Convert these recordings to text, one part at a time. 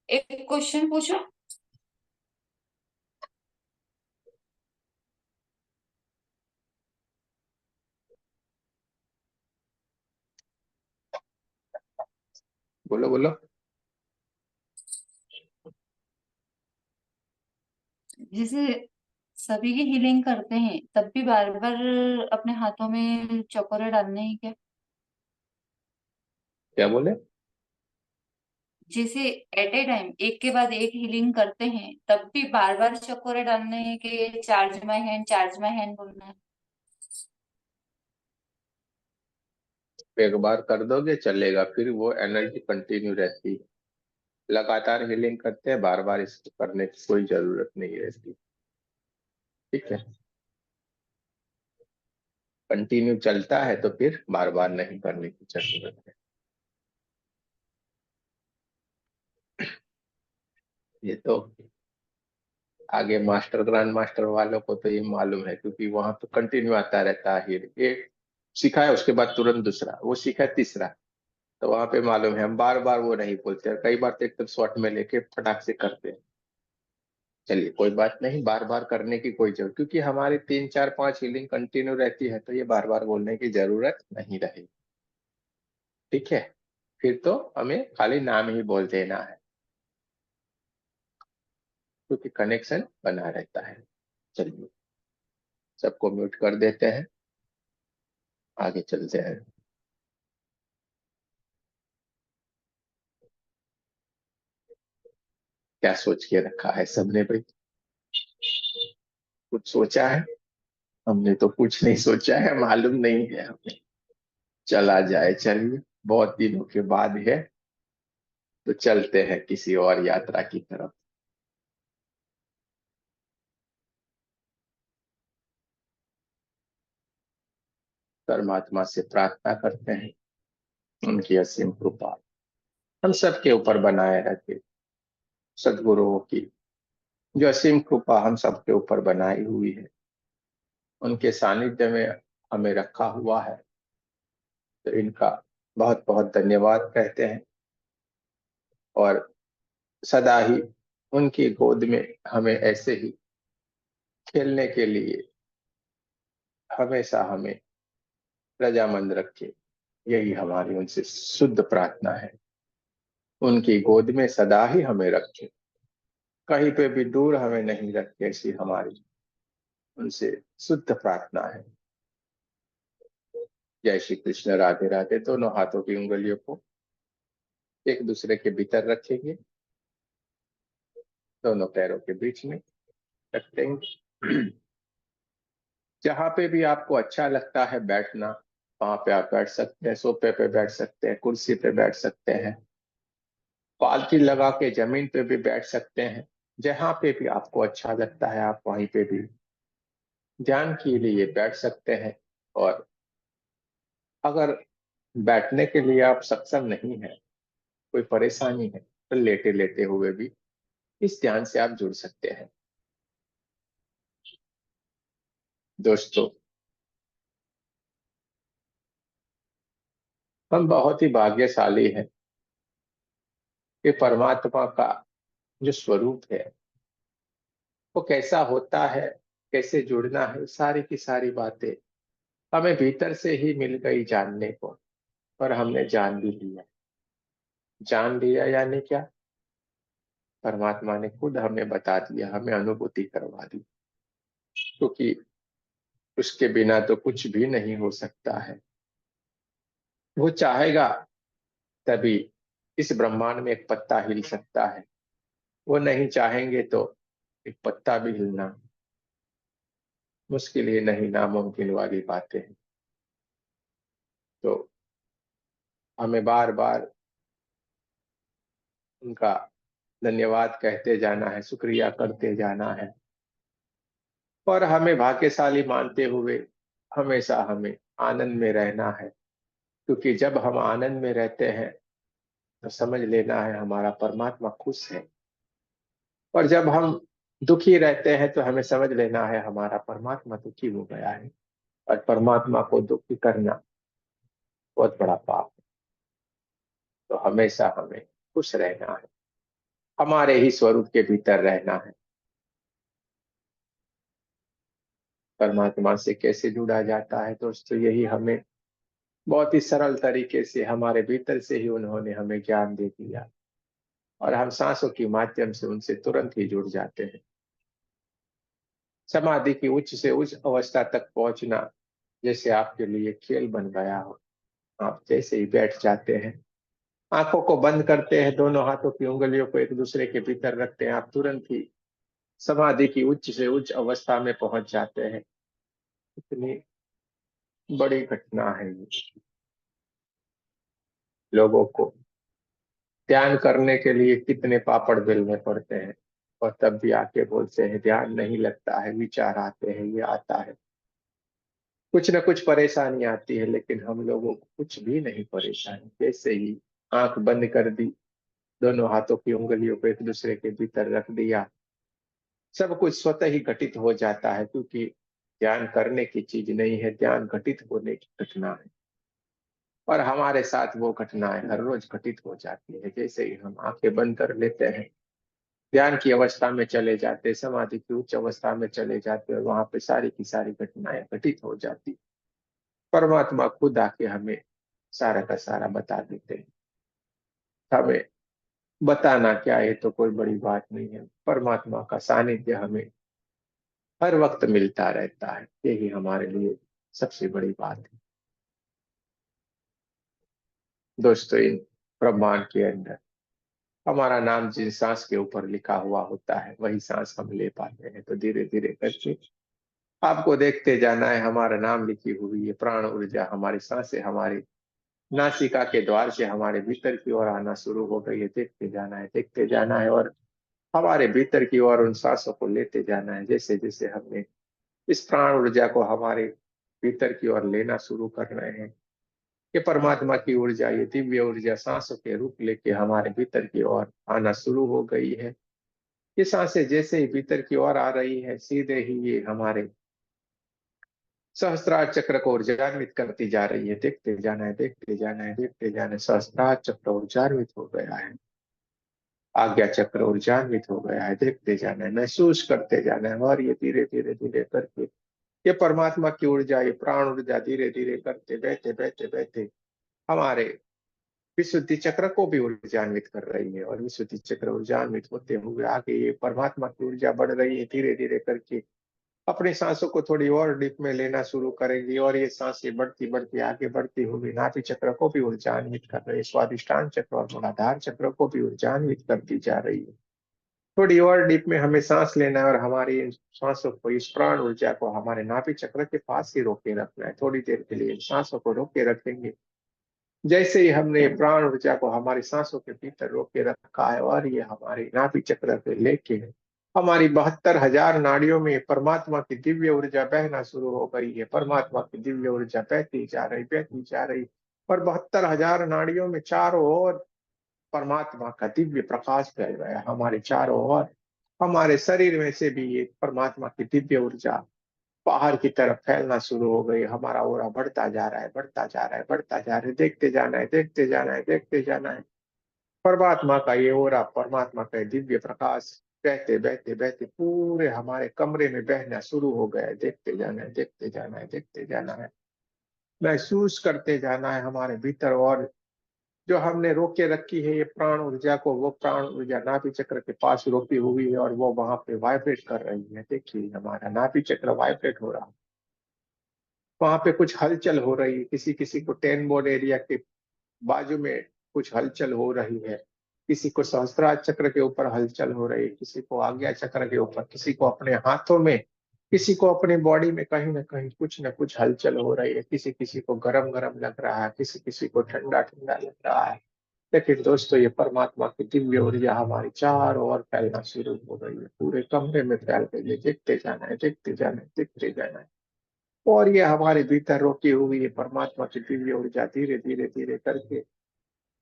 एक क्वेश्चन पूछो। बोलो बोलो। जैसे सभी की हीलिंग करते हैं तब भी बार बार अपने हाथों में चकोरे डालने ही क्या? क्या बोले? जैसे एट ए टाइम एक के बाद एक हीलिंग करते हैं तब भी बार बार चकोरे डालने हैं कि charge my hand, charge my hand बोलना है? एक बार कर दोगे चलेगा, फिर वो एनर्जी कंटिन्यू रहती है। लगातार हीलिंग करते हैं, बार बार इसको करने की कोई जरूरत नहीं रहती। ठीक है। कंटिन्यू चलता है तो फिर बार बार नहीं करने की जरूरत है। ये तो आगे मास्टर ग्रांड मास्टर वालों को तो ये मालूम है, क्योंकि वहां तो कंटिन्यू आता रहता है हीलिंग। एक सीखा है, उसके बाद तुरंत दूसरा, वो सीखा है तीसरा। तो वहां पे मालूम है, हम बार बार वो नहीं बोलते, और कई बार तो एकदम शॉर्ट में लेके फटाक से करते हैं। चलिए कोई बात नहीं, बार बार करने की कोई जरूरत, क्योंकि हमारी 3 4 5 हीलिंग कंटिन्यू रहती है, तो ये बार बार बोलने की जरूरत नहीं रहेगी। ठीक है। फिर तो हमें खाली नाम ही बोल देना है, क्योंकि कनेक्शन बना रहता है। चलिए, सबको म्यूट कर देते हैं, आगे चलते हैं। क्या सोच के रखा है सबने भाई? कुछ सोचा है? हमने तो कुछ नहीं सोचा है, मालूम नहीं है हमें। चला जाए, चलिए, बहुत दिनों के बाद है, तो चलते हैं किसी और यात्रा की तरफ। परमात्मा से प्रार्थना करते हैं, उनकी असीम कृपा हम सबके ऊपर बनाए रखे। सदगुरुओं की जो असीम कृपा हम सबके ऊपर बनाई हुई है, उनके सानिध्य में हमें रखा हुआ है, तो इनका बहुत बहुत धन्यवाद कहते हैं। और सदा ही उनकी गोद में हमें ऐसे ही खेलने के लिए हमेशा हमें रजामंद रखे, यही हमारी उनसे शुद्ध प्रार्थना है। उनकी गोद में सदा ही हमें रखे, कहीं पे भी दूर हमें नहीं रखे, ऐसी हमारी उनसे शुद्ध प्रार्थना है। जय श्री कृष्ण। राधे राधे। दोनों हाथों की उंगलियों को एक दूसरे के भीतर रखेंगे, दोनों पैरों के बीच में रख देंगे। जहां पे भी आपको अच्छा लगता है बैठना, वहां पे आप बैठ सकते हैं। सोफे पे बैठ सकते हैं, कुर्सी पे बैठ सकते हैं, पालथी लगा के जमीन पे भी बैठ सकते हैं। जहां पे भी आपको अच्छा लगता है, आप वहीं पे भी ध्यान के लिए बैठ सकते हैं। और अगर बैठने के लिए आप सक्षम नहीं है, कोई परेशानी है, तो लेटे लेटे हुए भी इस ध्यान से आप जुड़ सकते हैं। दोस्तों, हम बहुत ही भाग्यशाली हैं कि परमात्मा का जो स्वरूप है वो कैसा होता है, कैसे जुड़ना है, सारी की सारी बातें हमें भीतर से ही मिल गई जानने को। और हमने जान भी लिया। जान लिया यानी क्या? परमात्मा ने खुद हमें बता दिया, हमें अनुभूति करवा दी, क्योंकि उसके बिना तो कुछ भी नहीं हो सकता है। वो चाहेगा तभी इस ब्रह्मांड में एक पत्ता हिल सकता है। वो नहीं चाहेंगे तो एक पत्ता भी हिलना मुश्किल ही नहीं, नामुमकिन वाली बातें हैं। तो हमें बार बार उनका धन्यवाद कहते जाना है, शुक्रिया करते जाना है। और हमें भाग्यशाली मानते हुए हमेशा हमें आनंद में रहना है, क्योंकि जब हम आनंद में रहते हैं तो समझ लेना है हमारा परमात्मा खुश है। और जब हम दुखी रहते हैं तो हमें समझ लेना है हमारा परमात्मा दुखी हो गया है। और परमात्मा को दुखी करना बहुत बड़ा पाप है। तो हमेशा हमें खुश रहना है। हमारे ही स्वरूप के भीतर रहना है। परमात्मा से कैसे जुड़ा जाता है दोस्तों, यही हमें बहुत ही सरल तरीके से हमारे भीतर से ही उन्होंने हमें ज्ञान दे दिया, और हम सांसों के माध्यम से उनसे तुरंत ही जुड़ जाते हैं। समाधि की उच्च से उच्च अवस्था तक पहुंचना जैसे आपके लिए खेल बन गया हो। आप जैसे ही बैठ जाते हैं, आंखों को बंद करते हैं, दोनों हाथों की उंगलियों को एक दूसरे के भीतर रखते हैं, आप तुरंत ही समाधि की उच्च से उच्च अवस्था में पहुंच जाते हैं। इतनी बड़ी घटना है ये। लोगों को ध्यान करने के लिए कितने पापड़ बेलने पड़ते हैं, और तब भी आके बोलते हैं ध्यान नहीं लगता है, विचार आते हैं, ये आता है, कुछ न कुछ परेशानी आती है। लेकिन हम लोगों को कुछ भी नहीं परेशानी, जैसे ही आंख बंद कर दी, दोनों हाथों की उंगलियों को एक दूसरे के भीतर रख दिया, सब कुछ स्वतः ही घटित हो जाता है। क्योंकि ध्यान करने की चीज नहीं है, ध्यान घटित होने की घटना है। और हमारे साथ वो घटनाएं हर रोज घटित हो जाती है। जैसे ही हम आंखें बंद कर लेते हैं, ध्यान की अवस्था में चले जाते, समाधि की उच्च अवस्था में चले जाते, और वहां पे सारी की सारी घटनाएं घटित हो जाती। परमात्मा खुद आके हमें सारा का सारा बता देते हैं। हमें बताना क्या है, तो कोई बड़ी बात नहीं है। परमात्मा का सानिध्य हमें हर वक्त मिलता रहता है, यही हमारे लिए सबसे बड़ी बात है दोस्तों। इन ब्रह्मांड के अंदर हमारा नाम जिस सांस के ऊपर लिखा हुआ होता है, वही सांस हम ले पाते हैं। तो धीरे धीरे करके आपको देखते जाना है, हमारा नाम लिखी हुई है प्राण ऊर्जा, हमारी सांसें हमारी नासिका के द्वार से हमारे भीतर की ओर आना शुरू हो गई है। देखते जाना है, देखते जाना है, और हमारे भीतर की ओर उन सांसों को लेते जाना है। जैसे जैसे हमने इस प्राण ऊर्जा को हमारे भीतर की ओर लेना शुरू कर रहे हैं, ये परमात्मा की ऊर्जा, ये दिव्य ऊर्जा सांसों के रूप लेके हमारे भीतर की ओर आना शुरू हो गई है। ये सांसें जैसे ही भीतर की ओर आ रही है, सीधे ही ये हमारे सहस्त्रार चक्र को ऊर्जान्वित करती जा रही है। देखते जाना है, देखते जाना है, देखते जाना है। सहस्त्रार चक्र ऊर्जान्वित हो गया है, आज्ञा चक्र ऊर्जान्वित हो गया है। देखते जाना है, महसूस करते जाना है, और ये धीरे धीरे धीरे करके ये परमात्मा की ऊर्जा, ये प्राण ऊर्जा धीरे धीरे करते बहते बहते बहते हमारे विशुद्धि चक्र को भी ऊर्जान्वित कर रही है। और विशुद्धि चक्र ऊर्जान्वित होते हुए आगे ये परमात्मा की ऊर्जा बढ़ रही है, धीरे धीरे करके अपनी सांसों को थोड़ी और डीप में लेना शुरू करेंगी, और ये सांसें बढ़ती बढ़ती आगे बढ़ती हुई नाभि चक्र को भी ऊर्जान्वित कर रही है, स्वादिष्टान चक्र और मूलाधार चक्र को भी ऊर्जान्वित करती जा रही है। थोड़ी और डीप में हमें सांस लेना है, और हमारी इन सांसों को, इस प्राण ऊर्जा को हमारे नाभि चक्र के पास ही रोके रखना है। थोड़ी देर के लिए इन सांसों को रोके रखेंगे। जैसे ही हमने प्राण ऊर्जा को हमारी सांसों के भीतर रोके रखा है, और ये हमारी नाभि चक्र पे लेके हमारी 72,000 नाड़ियों में परमात्मा की दिव्य ऊर्जा बहना शुरू हो गई है। परमात्मा की दिव्य ऊर्जा बहती जा रही, बहती जा रही, और 72,000 नाड़ियों में चारों ओर परमात्मा का दिव्य प्रकाश फैल गया। हमारे चारों ओर हमारे शरीर में से भी ये परमात्मा की दिव्य ऊर्जा बाहर की तरफ फैलना शुरू हो गई। हमारा ओरा बढ़ता जा रहा है, बढ़ता जा रहा है, बढ़ता जा रहा है। देखते जाना है, देखते जाना है, देखते जाना है। परमात्मा का ये ओरा, परमात्मा का ये दिव्य प्रकाश बहते बहते बहते पूरे हमारे कमरे में बहना शुरू हो गया है। देखते जाना है, देखते जाना है, देखते जाना है, महसूस करते जाना है हमारे भीतर। और जो हमने रोके रखी है ये प्राण ऊर्जा को, वो प्राण ऊर्जा नाभि चक्र के पास रोकी हुई है, और वो वहां पे वाइब्रेट कर रही है। देखिए हमारा नाभि चक्र वाइब्रेट हो रहा है, वहां पे कुछ हलचल हो रही है। किसी किसी को टेन बोर्ड एरिया के बाजू में कुछ हलचल हो रही है, किसी को सहस्त्रार चक्र के ऊपर हलचल हो रही है, किसी को आज्ञा चक्र के ऊपर, किसी को अपने हाथों में, किसी को अपनी बॉडी में कहीं ना कहीं कुछ न कुछ हलचल हो रही है। किसी किसी को गरम गरम लग रहा है, किसी किसी को ठंडा ठंडा लग रहा है। लेकिन दोस्तों ये परमात्मा की दिव्य ऊर्जा हमारी चारों ओर फैलना शुरू हो गई है, पूरे कमरे में फैल गई है। देखते जाना है, देखते जाना है, देखते जाना है, और ये हमारे भीतर रोकी हुई है परमात्मा की दिव्य ऊर्जा धीरे धीरे धीरे करके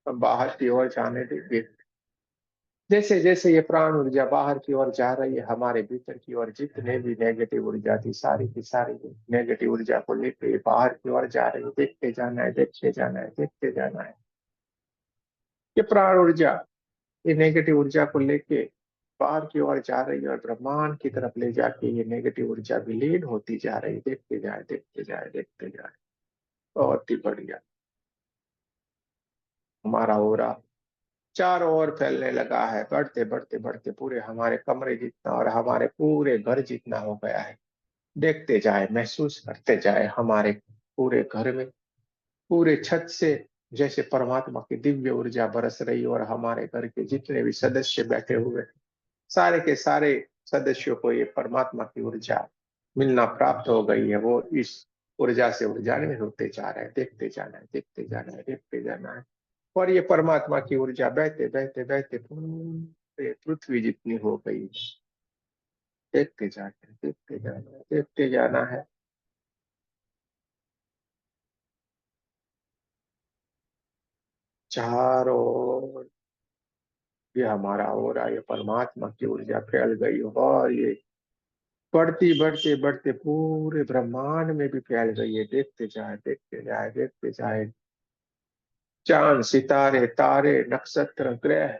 हम बाहर की ओर जाने देंगे। जैसे जैसे ये प्राण ऊर्जा बाहर की ओर जा रही है, हमारे भीतर की ओर जितने भी नेगेटिव ऊर्जा थी, सारी की सारी नेगेटिव ऊर्जा को लेकर ये बाहर की ओर जा रही है। देखते जाना है, देखते जाना है, देखते जाना है। ये प्राण ऊर्जा ये नेगेटिव ऊर्जा को लेके बाहर की ओर जा रही है और ब्रह्मांड की तरफ ले जाके ये नेगेटिव ऊर्जा विलीन होती जा रही। देखते जाए, देखते जाए, देखते जाए। बहुत ही बढ़िया। हमारा ओरा चारों ओर फैलने लगा है, बढ़ते बढ़ते बढ़ते पूरे हमारे कमरे जितना और हमारे पूरे घर जितना हो गया है। देखते जाए, महसूस करते जाए हमारे पूरे घर में, पूरे छत से जैसे परमात्मा की दिव्य ऊर्जा बरस रही है और हमारे घर के जितने भी सदस्य बैठे हुए हैं, सारे के सारे सदस्यों को ये परमात्मा की ऊर्जा मिलना प्राप्त हो गई है। वो इस ऊर्जा से ऊर्जान्वित होते जा रहे हैं। देखते जाना है, देखते जाना है, देखते जाना है। और ये परमात्मा की ऊर्जा बहते बहते बहते पूरे पृथ्वी जितनी हो गई है। देखते जाना है, देखते जाना है, देखते जाना है। चारों ओर ये हमारा हो रहा है, ये परमात्मा की ऊर्जा फैल गई और ये बढ़ती बढ़ते बढ़ते पूरे ब्रह्मांड में भी फैल गई है। देखते जाए, देखते जाए, देखते जाए। चांद, सितारे, तारे, नक्षत्र, ग्रह,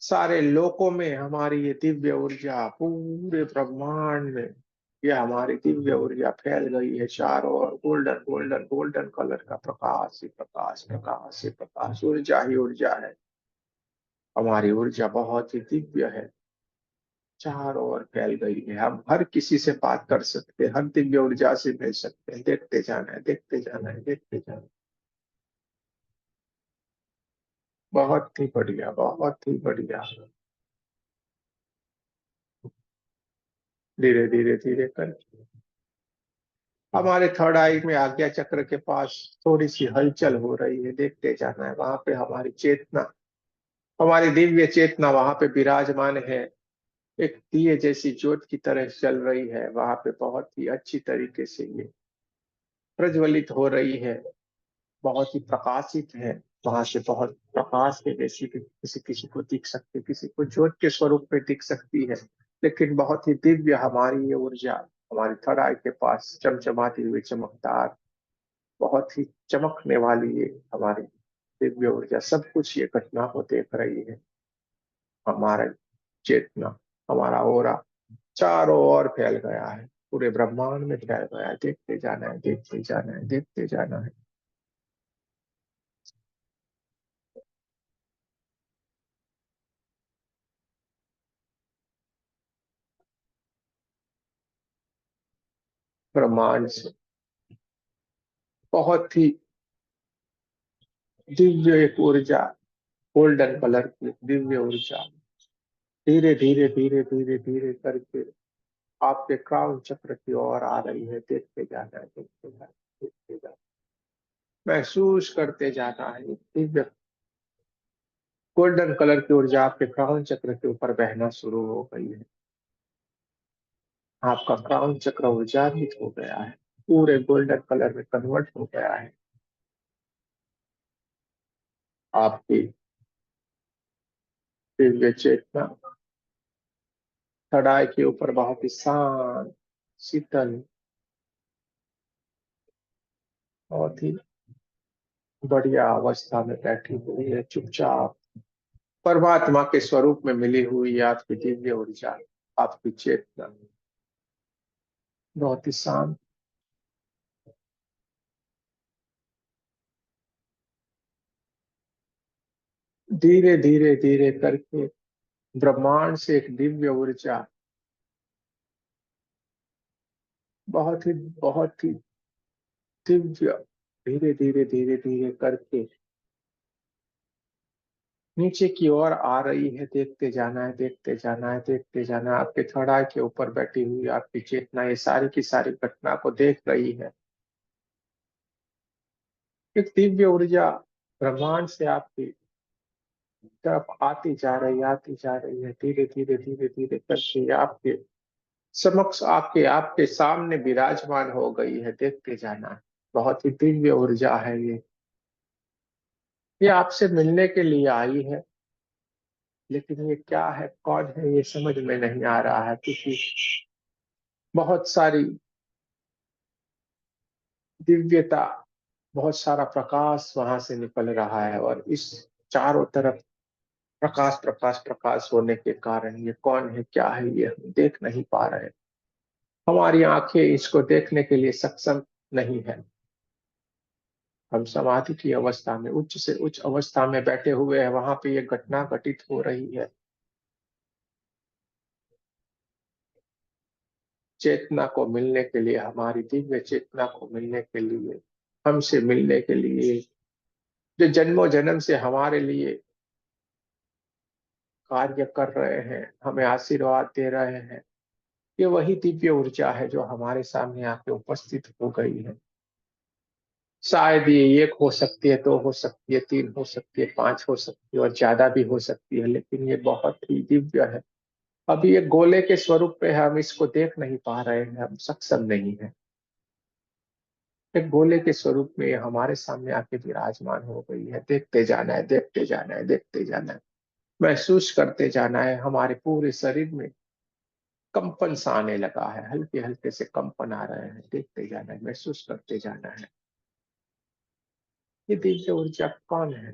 सारे लोकों में हमारी ये दिव्य ऊर्जा, पूरे ब्रह्मांड में ये हमारी दिव्य ऊर्जा फैल गई है चारों ओर। गोल्डन गोल्डन गोल्डन कलर का प्रकाश ही प्रकाश, प्रकाश ही प्रकाश, ऊर्जा ही ऊर्जा है। हमारी ऊर्जा बहुत ही दिव्य है, चारों ओर फैल गई है। हम हर किसी से बात कर सकते हैं, हर दिव्य ऊर्जा से मिल सकते हैं। देखते जाना है, देखते जाना है, देखते जाना है। बहुत ही बढ़िया, बहुत ही बढ़िया। धीरे धीरे धीरे कर हमारे थर्ड आई में आज्ञा चक्र के पास थोड़ी सी हलचल हो रही है। देखते जाना है, वहां पे हमारी चेतना, हमारी दिव्य चेतना वहां पे विराजमान है। एक दिए जैसी ज्योत की तरह चल रही है वहां पे, बहुत ही अच्छी तरीके से ये प्रज्वलित हो रही है। बहुत ही प्रकाशित है। वहां से बहुत प्रकाश के जैसी किसी किसी को दिख सकती, किसी को ज्योत के स्वरूप में दिख सकती है। लेकिन बहुत ही दिव्य हमारी ये ऊर्जा, हमारी थर्ड आई के पास चमचमाती हुई, चमकदार, बहुत ही चमकने वाली ये हमारी दिव्य ऊर्जा सब कुछ ये घटना को देख रही है। हमारा चेतना, हमारा ओरा चारों ओर फैल गया है, पूरे ब्रह्मांड में फैल गया है। देखते जाना है, देखते जाना है, देखते जाना है। ब्रह्मांड से बहुत ही दिव्य एक ऊर्जा, गोल्डन कलर की दिव्य ऊर्जा धीरे धीरे धीरे धीरे धीरे करके आपके क्राउन चक्र की ओर आ रही है। देखते जाना है, देखते जाना है, देखते जाना है। महसूस करते जाना है। दिव्य गोल्डन कलर की ऊर्जा आपके क्राउन चक्र के ऊपर बहना शुरू हो गई है। आपका क्राउन चक्र ऊर्जान्वित हो गया है, पूरे गोल्डन कलर में कन्वर्ट हो गया है। आपकी दिव्य चेतना थड़ाई के ऊपर बहुत ही शांत, शीतल, बहुत ही बढ़िया अवस्था में बैठी हुई है, चुपचाप परमात्मा के स्वरूप में मिली हुई है। आपकी दिव्य ऊर्जा, आपकी चेतना बहुत ही शांत, धीरे धीरे धीरे करके ब्रह्मांड से एक दिव्य ऊर्जा बहुत ही दिव्य धीरे धीरे धीरे धीरे करके नीचे की ओर आ रही है। देखते जाना है, देखते जाना है, देखते जाना है। आपके थड़ा के ऊपर बैठी हुई आपकी चेतना ये सारी की सारी घटना को देख रही है। एक दिव्य ऊर्जा ब्रह्मांड से आपकी तरफ आती जा रही, आती जा रही है, धीरे धीरे धीरे धीरे करके आपके समक्ष, आपके आपके सामने विराजमान हो गई है। देखते जाना है। बहुत ही दिव्य ऊर्जा है ये आपसे मिलने के लिए आई है। लेकिन ये क्या है, कौन है, ये समझ में नहीं आ रहा है, क्योंकि बहुत सारी दिव्यता, बहुत सारा प्रकाश वहां से निकल रहा है और इस चारों तरफ प्रकाश प्रकाश प्रकाश होने के कारण ये कौन है, क्या है, ये हम देख नहीं पा रहे हैं। हमारी आंखें इसको देखने के लिए सक्षम नहीं है। हम समाधि की अवस्था में, उच्च से उच्च अवस्था में बैठे हुए हैं, वहां पे ये घटना घटित हो रही है। चेतना को मिलने के लिए, हमारी दिव्य चेतना को मिलने के लिए, हमसे मिलने के लिए, जो जन्मों जन्म से हमारे लिए कार्य कर रहे हैं, हमें आशीर्वाद दे रहे हैं, ये वही दिव्य ऊर्जा है जो हमारे सामने आके उपस्थित हो गई है। शायद ये एक हो सकती है, दो हो सकती है, तीन हो सकती है, पांच हो सकती है और ज्यादा भी हो सकती है, लेकिन ये बहुत ही दिव्य है। अभी एक गोले के स्वरूप पे हम इसको देख नहीं पा रहे हैं, हम सक्षम नहीं है। एक गोले के स्वरूप में ये हमारे सामने आके विराजमान हो गई है। देखते जाना है, देखते जाना है, देखते जाना है, महसूस करते जाना है। हमारे पूरे शरीर में कंपन सा आने लगा है, हल्के हल्के से कंपन आ रहे हैं। देखते जाना है, महसूस करते जाना है। ये दिव्य ऊर्जा कौन है?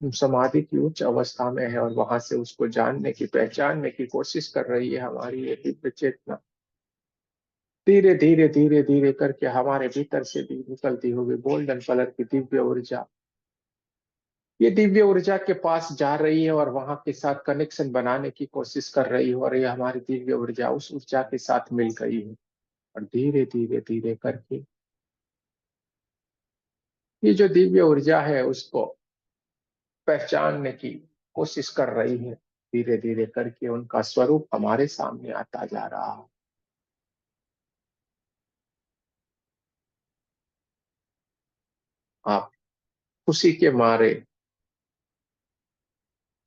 हम समाधि की उच्च अवस्था में है और वहां से उसको जानने की, पहचानने की कोशिश कर रही है हमारी ये दिव्य चेतना। धीरे धीरे धीरे धीरे करके हमारे भीतर से भी निकलती हुई गोल्डन कलर की दिव्य ऊर्जा, ये दिव्य ऊर्जा के पास जा रही है और वहां के साथ कनेक्शन बनाने की कोशिश कर रही है। और ये हमारी दिव्य ऊर्जा उस ऊर्जा के साथ मिल गई है और धीरे धीरे धीरे करके ये जो दिव्य ऊर्जा है उसको पहचानने की कोशिश कर रही है। धीरे धीरे करके उनका स्वरूप हमारे सामने आता जा रहा है। आप खुशी के मारे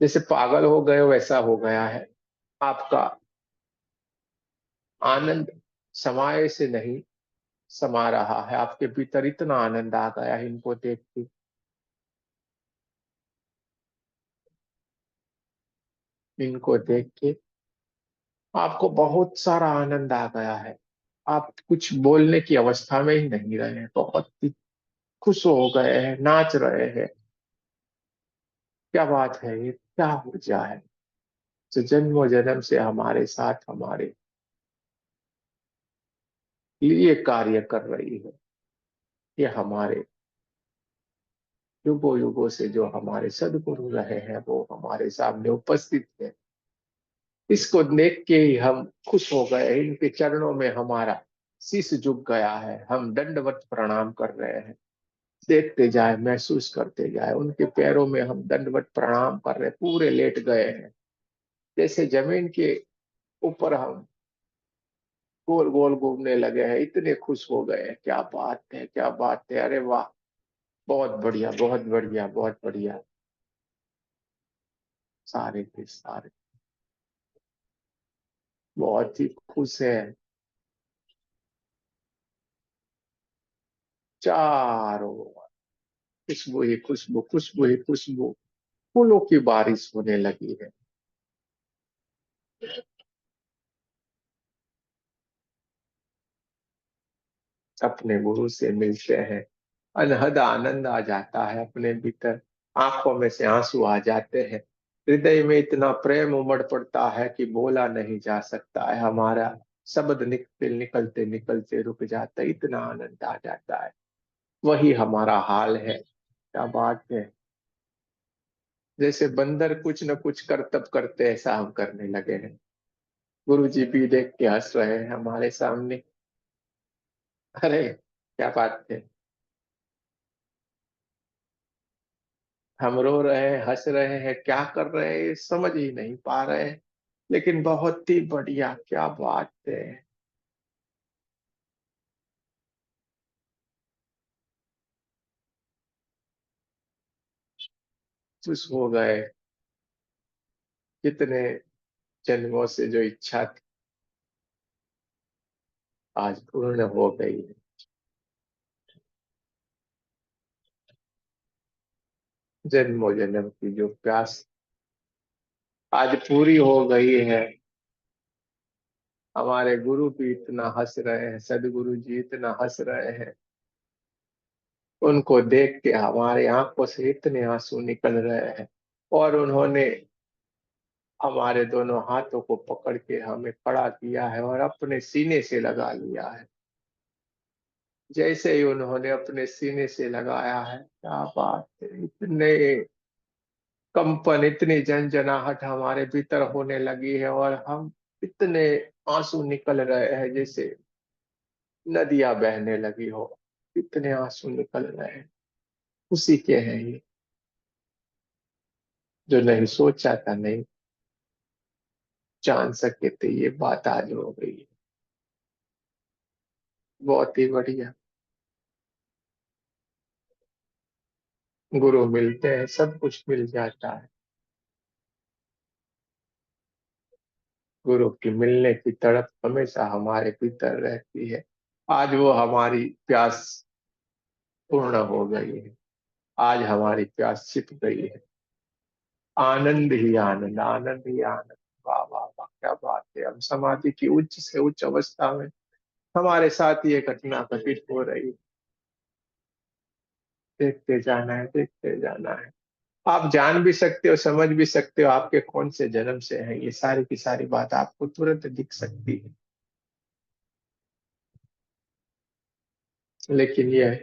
जैसे पागल हो गए हो, वैसा हो गया है आपका आनंद। समाये से नहीं समा रहा है आपके भीतर, इतना आनंद आ गया है इनको देख के। इनको देख के आपको बहुत सारा आनंद आ गया है। आप कुछ बोलने की अवस्था में ही नहीं रहे हैं, बहुत ही खुश हो गए हैं, नाच रहे हैं। क्या बात है, ये क्या ऊर्जा है जो जन्मों जन्म से हमारे साथ, हमारे लिए कार्य कर रही है। ये हमारे युगों युगों से जो हमारे सदगुरु रहे हैं वो हमारे सामने उपस्थित है। इसको देख के ही हम खुश हो गए। इनके चरणों में हमारा शीश झुक गया है, हम दंडवत प्रणाम कर रहे हैं। देखते जाए, महसूस करते जाए, उनके पैरों में हम दंडवत प्रणाम कर रहे हैं, पूरे लेट गए हैं। जैसे जमीन के ऊपर हम गोल गोल घूमने लगे हैं, इतने खुश हो गए हैं। क्या बात है, क्या बात है, अरे वाह, बहुत बढ़िया, बहुत बढ़िया, बहुत बढ़िया। सारे के सारे बहुत ही खुश है। चारों ओर खुशबू ही खुशबू, खुशबू ही खुशबू, फूलों की बारिश होने लगी है। अपने गुरु से मिलते हैं, अनहद आनंद आ जाता है अपने भीतर। आंखों में से आंसू आ जाते हैं, हृदय में इतना प्रेम उमड़ पड़ता है कि बोला नहीं जा सकता है। हमारा शब्द निकलते निकलते निकलते रुक जाता है, इतना आनंद आ जाता है। वही हमारा हाल है। क्या बात है, जैसे बंदर कुछ न कुछ करतब करते ऐसा हम करने लगे हैं। गुरु जी भी देख के हंस रहे हैं हमारे सामने। अरे क्या बात है, हम रो रहे हैं, हंस रहे हैं, क्या कर रहे हैं ये समझ ही नहीं पा रहे हैं, लेकिन बहुत ही बढ़िया, क्या बात है। खुश हो गए, कितने जन्मों से जो इच्छा थी आज पूर्ण हो गई है। जन्मों जन्म की जो प्यास आज पूरी हो गई है। हमारे गुरु भी इतना हंस रहे हैं, सदगुरु जी इतना हंस रहे हैं। उनको देख के हमारे आंखों से इतने आंसू निकल रहे हैं। और उन्होंने हमारे दोनों हाथों को पकड़ के हमें खड़ा किया है और अपने सीने से लगा लिया है। जैसे ही उन्होंने अपने सीने से लगाया है, क्या बात है, इतने कंपन, इतनी झंझनाहट हमारे भीतर होने लगी है और हम इतने आंसू निकल रहे हैं जैसे नदियां बहने लगी हो। इतने आंसू निकल रहे हैं, उसी के हैं ये, जो नहीं सोचा था, नहीं जान सके थे, ये बात आज हो गई है। बहुत ही बढ़िया। गुरु मिलते हैं, सब कुछ मिल जाता है। गुरु की मिलने की तड़प हमेशा हमारे भीतर रहती है। आज वो हमारी प्यास पूर्ण हो गई है। आज हमारी प्यास छिप गई है। आनंद ही आनंद, आनंद ही आनंद। वाह वाह वाह, क्या बात है। हम समाधि की उच्च से उच्च अवस्था में, हमारे साथ ये घटना घटित हो रही है। देखते जाना है, देखते जाना है। आप जान भी सकते हो, समझ भी सकते हो आपके कौन से जन्म से है, ये सारी की सारी बात आपको तुरंत दिख सकती है। लेकिन यह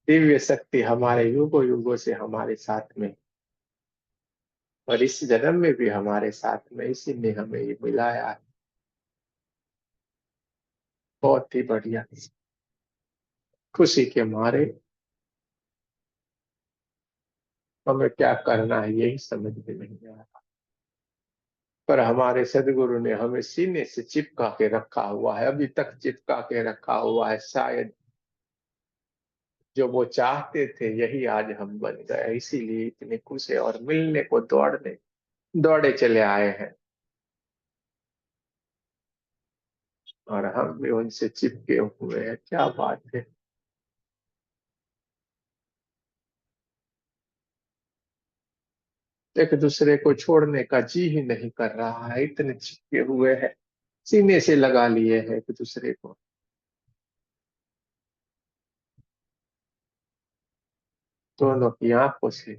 दिव्य शक्ति हमारे युगों युगों से हमारे साथ में, और इस जन्म में भी हमारे साथ में, इसी ने हमें ये मिलाया है। बहुत ही बढ़िया। खुशी के मारे हमें क्या करना है यही समझ में नहीं आ रहा। पर हमारे सदगुरु ने हमें सीने से चिपका के रखा हुआ है, अभी तक चिपका के रखा हुआ है। शायद जो वो चाहते थे यही आज हम बन गए, इसीलिए इतने खुश है और मिलने को दौड़ने दौड़े चले आए हैं। और हम भी उनसे चिपके हुए हैं, क्या बात है। एक दूसरे को छोड़ने का जी ही नहीं कर रहा है, इतने चिपके हुए हैं, सीने से लगा लिए हैं एक दूसरे को। दोनों की आंखों से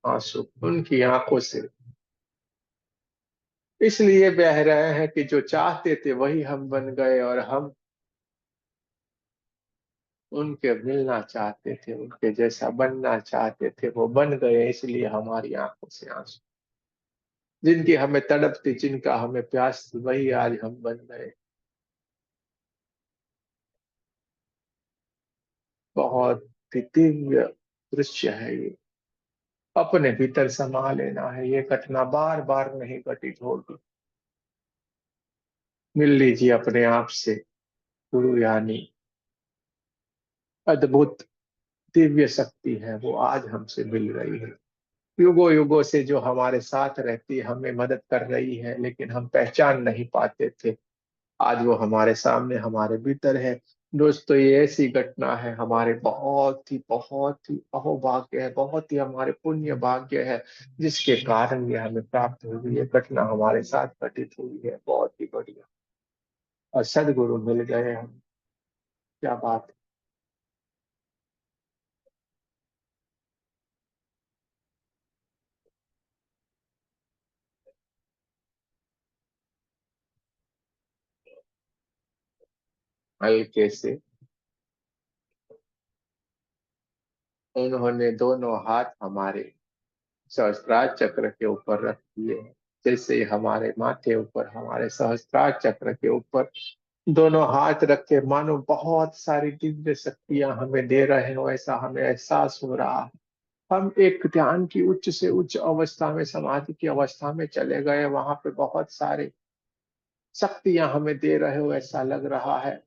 आंसू, उनकी आंखों से इसलिए बह रहे हैं कि जो चाहते थे वही हम बन गए, और हम उनके मिलना चाहते थे, उनके जैसा बनना चाहते थे, वो बन गए, इसलिए हमारी आंखों से आंसू। जिनकी हमें तड़प थी, जिनका हमें प्यास थी, वही आज हम बन गए। बहुत ही दिव्य दृश्य है ये। अपने भीतर समा लेना है, ये घटना बार बार नहीं घटित होगी। मिल लीजिए अपने आप से। गुरु यानी अद्भुत दिव्य शक्ति है, वो आज हमसे मिल रही है। युगों युगों से जो हमारे साथ रहती है, हमें मदद कर रही है, लेकिन हम पहचान नहीं पाते थे। आज वो हमारे सामने, हमारे भीतर है। दोस्तों, ये ऐसी घटना है, हमारे बहुत ही अहोभाग्य है, बहुत ही हमारे पुण्य भाग्य है, जिसके कारण ये हमें प्राप्त हुई, ये घटना हमारे साथ घटित हुई है। बहुत ही बढ़िया। और सदगुरु मिल गए हम, क्या बात है। हल्के से उन्होंने दोनों हाथ हमारे सहस्त्रार चक्र के ऊपर रख दिए हैं। जैसे हमारे माथे ऊपर, हमारे सहस्त्रार चक्र के ऊपर दोनों हाथ रखे, मानो बहुत सारी दिव्य शक्तियां हमें दे रहे हो, ऐसा हमें एहसास हो रहा है। हम एक ध्यान की उच्च से उच्च अवस्था में, समाधि की अवस्था में चले गए, वहां पे बहुत सारे शक्तियां हमें दे रहे हो, ऐसा लग रहा है।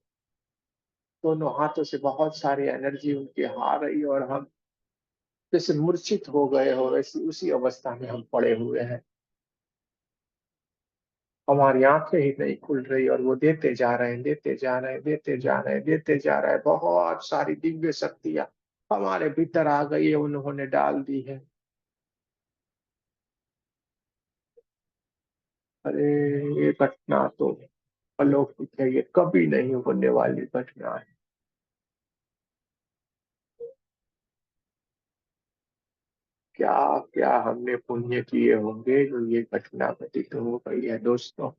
दोनों हाथों से बहुत सारी एनर्जी उनकी आ रही है, और हम जैसे मूर्छित हो गए हो, वैसी उसी अवस्था में हम पड़े हुए हैं। हमारी आंखें ही नहीं खुल रही, और वो देते जा रहे हैं, देते जा रहे हैं, देते जा रहे हैं, देते जा रहे हैं। बहुत सारी दिव्य शक्तियां हमारे भीतर आ गई है, उन्होंने डाल दी है। अरे, ये घटना तो अलौकिक है, ये कभी नहीं होने वाली घटना है। क्या क्या हमने पुण्य किए होंगे जो ये घटना घटित हो गई है दोस्तों।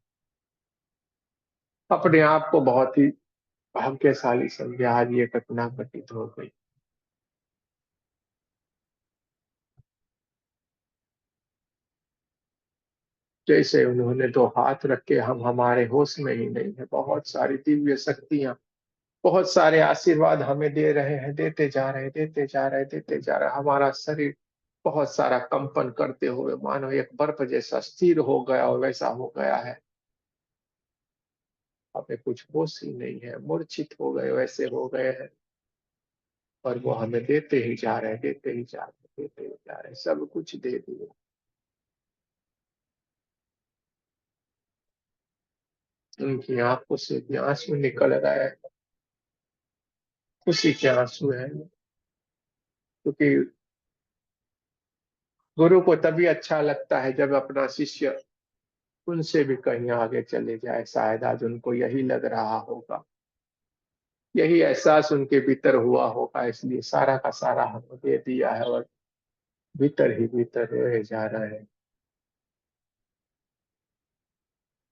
अपने आप को बहुत ही भाग्यशाली समझे, आज ये घटना घटित हो गई। जैसे उन्होंने दो हाथ रखे, हम हमारे होश में ही नहीं है, बहुत सारी दिव्य शक्तियां, बहुत सारे आशीर्वाद हमें दे रहे हैं, देते जा रहे, देते जा रहे, देते जा रहे। हमारा शरीर बहुत सारा कंपन करते हुए मानो एक बर्फ जैसा स्थिर हो गया और वैसा हो गया है। हमें कुछ होश ही नहीं है, मूर्छित हो गए, वैसे हो गए हैं। और वो हमें देते ही जा रहे, देते ही जा रहे, देते ही जा रहे, सब कुछ दे दिए। उनकी आंखों से भी आंसू निकल रहा है, खुशी के आंसू है, क्योंकि गुरु को तभी अच्छा लगता है जब अपना शिष्य उनसे भी कहीं आगे चले जाए। शायद आज उनको यही लग रहा होगा, यही एहसास उनके भीतर हुआ होगा, इसलिए सारा का सारा हमें दे दिया है और भीतर ही भीतर रहे जा रहे हैं।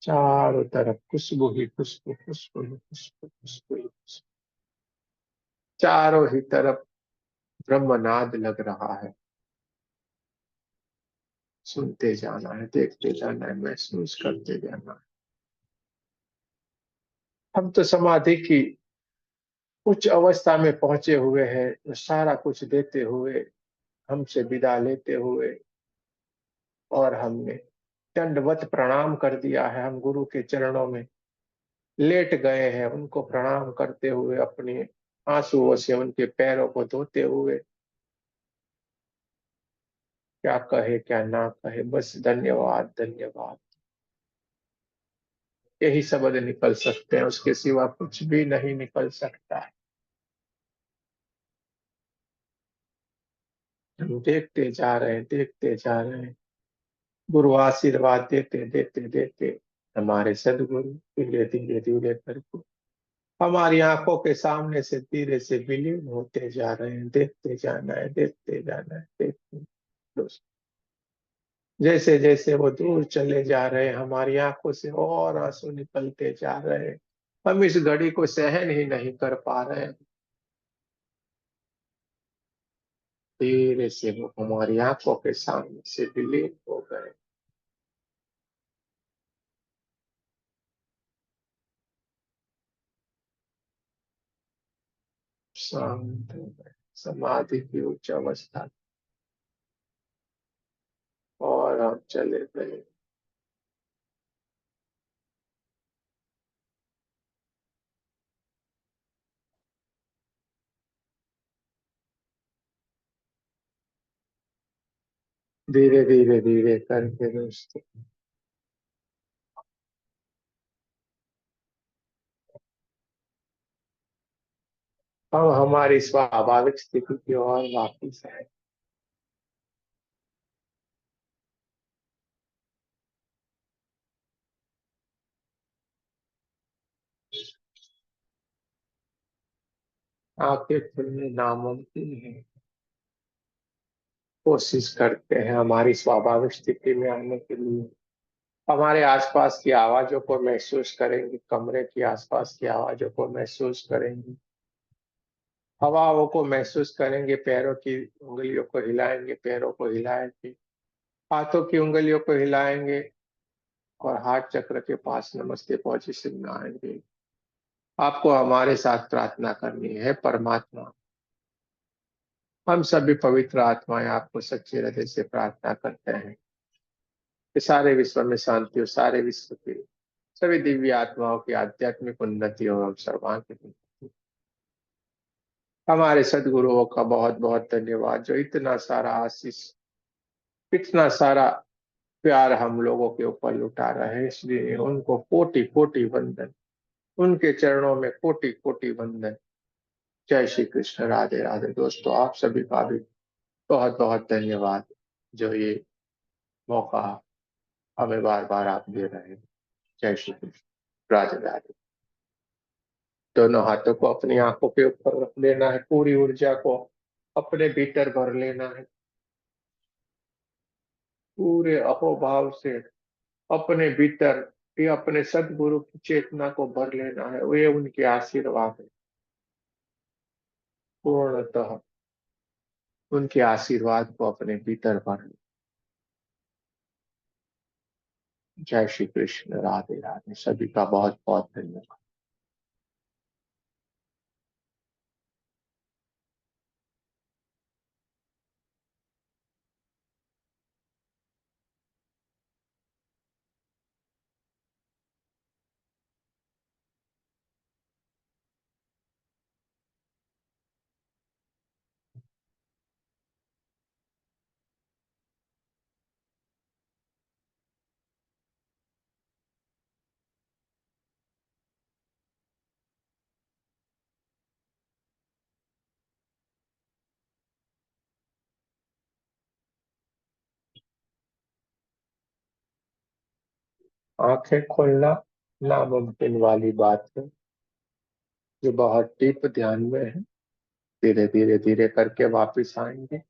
चारों तरफ खुशबू ही खुशबू, खुशबू ही खुशबू, खुशबू ही खुशबू। चारों ही तरफ ब्रह्मनाद लग रहा है। सुनते जाना है, देखते जाना है, महसूस करते जाना है। हम तो समाधि की उच्च अवस्था में पहुंचे हुए हैं, जो सारा कुछ देते हुए, हमसे विदा लेते हुए, और हमने दंडवत प्रणाम कर दिया है। हम गुरु के चरणों में लेट गए हैं, उनको प्रणाम करते हुए, अपने आंसुओं से उनके पैरों को धोते हुए। क्या कहे क्या ना कहे, बस धन्यवाद धन्यवाद, यही शब्द निकल सकते हैं, उसके सिवा कुछ भी नहीं निकल सकता है। हम देखते जा रहे हैं, देखते जा रहे हैं। गुरु आशीर्वाद देते देते देते हमारे सदगुरु धीरे धीरे धीरे करके हमारी आंखों के सामने से धीरे से विलीन होते जा रहे हैं। देखते जाना है, देखते जाना है, देखते। दोस्त, जैसे जैसे वो दूर चले जा रहे हैं, हमारी आंखों से और आंसू निकलते जा रहे हैं। हम इस घड़ी को सहन ही नहीं कर पा रहे हैं। धीरे से वो हमारी आंखों के सामने से विलीन हो गए। शांत हो गए, समाधि की उच्च अवस्था, और हम चले गए। धीरे धीरे धीरे करके दोस्तों, हम हमारी स्वाभाविक स्थिति की ओर वापिस आए। आंखें खुलने नामुमकिन है। कोशिश करते हैं हमारी स्वाभाविक स्थिति में आने के लिए। हमारे आसपास की आवाजों को महसूस करेंगे, कमरे की आसपास की आवाजों को महसूस करेंगे, हवाओं को महसूस करेंगे, पैरों की उंगलियों को हिलाएंगे, पैरों को हिलाएंगे, हाथों की उंगलियों को हिलाएंगे, और हाथ चक्र के पास नमस्ते पोजीशन में आएंगे। आपको हमारे साथ प्रार्थना करनी है। परमात्मा, हम सभी पवित्र आत्माएं आपको सच्चे हृदय से प्रार्थना करते हैं कि सारे विश्व में शांति हो, सारे विश्व के सभी दिव्य आत्माओं की आध्यात्मिक उन्नति हो, हम सर्वांग उन्नति। हमारे सदगुरुओं का बहुत बहुत धन्यवाद, जो इतना सारा आशीष, इतना सारा प्यार हम लोगों के ऊपर लुटा रहे हैं, इसलिए उनको कोटि कोटि वंदन, उनके चरणों में कोटि कोटि वंदन। जय श्री कृष्ण, राधे राधे। दोस्तों, आप सभी का भी बहुत बहुत धन्यवाद, जो ये मौका हमें बार बार आप दे रहे हैं। जय श्री कृष्ण, राधे राधे। दोनों हाथों को अपनी आंखों के ऊपर रख लेना है, पूरी ऊर्जा को अपने भीतर भर लेना है। पूरे अहोभाव से अपने भीतर ये अपने सदगुरु की चेतना को भर लेना है। वे उनके आशीर्वाद है, पूर्णतः उनके आशीर्वाद को अपने भीतर भर ले। जय श्री कृष्ण। राधे राधे। सभी का बहुत बहुत धन्यवाद। आंखें खोलना नामुमकिन वाली बात है, जो बहुत डीप ध्यान में है। धीरे धीरे धीरे करके वापस आएंगे।